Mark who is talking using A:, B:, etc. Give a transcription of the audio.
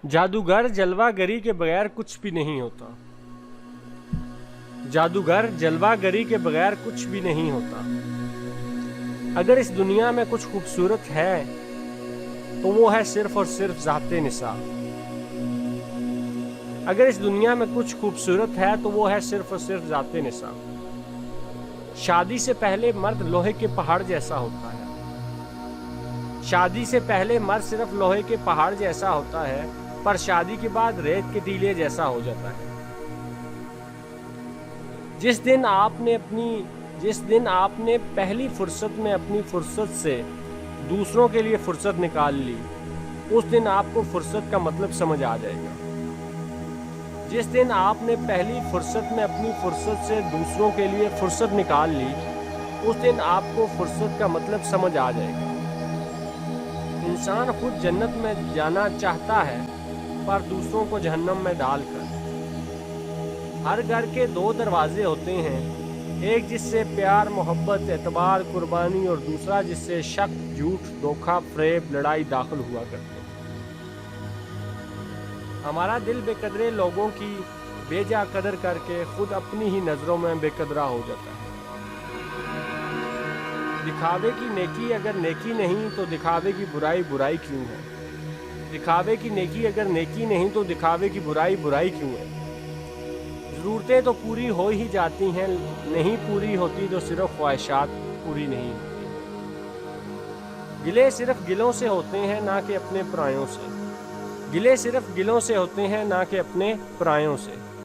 A: जादूगर जलवागरी के बगैर कुछ भी नहीं होता। जादूगर जलवागरी के बगैर कुछ भी नहीं होता। अगर इस दुनिया में कुछ खूबसूरत है तो वो है सिर्फ और सिर्फ ज़ाते निसा। अगर इस दुनिया में कुछ खूबसूरत है तो वो है सिर्फ और सिर्फ ज़ाते निसा। शादी से पहले मर्द लोहे के पहाड़ जैसा होता है। शादी से पहले मर्द सिर्फ लोहे के पहाड़ जैसा होता है, पर शादी के बाद रेत के टीले जैसा हो जाता है। जिस दिन आपने पहली फुर्सत में अपनी फुर्सत से दूसरों के लिए फुर्सत निकाल ली, उस दिन आपको फुर्सत का मतलब समझ आ जाएगा। जिस दिन आपने पहली फुर्सत में अपनी फुर्सत से दूसरों के लिए फुर्सत निकाल ली, उस दिन आपको फुर्सत का मतलब समझ आ जाएगा। इंसान खुद जन्नत में जाना चाहता है, पर दूसरों को जहन्नम में डालकर। हर घर के दो दरवाजे होते हैं, एक जिससे प्यार, मोहब्बत, एतबार, कुर्बानी और दूसरा जिससे शक, झूठ, धोखा, फरेब, लड़ाई दाखिल हुआ करते हैं। हमारा दिल बेकदरे लोगों की बेजा कदर करके खुद अपनी ही नज़रों में बेकदरा हो जाता है। दिखावे की नेकी अगर नेकी नहीं तो दिखावे की बुराई बुराई क्यों है? दिखावे की नेकी अगर नेकी नहीं तो दिखावे की बुराई बुराई क्यों है? ज़रूरतें तो पूरी हो ही जाती हैं, नहीं पूरी होती तो सिर्फ ख्वाहिशात पूरी नहीं होती। गिले सिर्फ गिलों से होते हैं ना कि अपने परायों से। गिले सिर्फ गिलों से होते हैं ना कि अपने परायों से।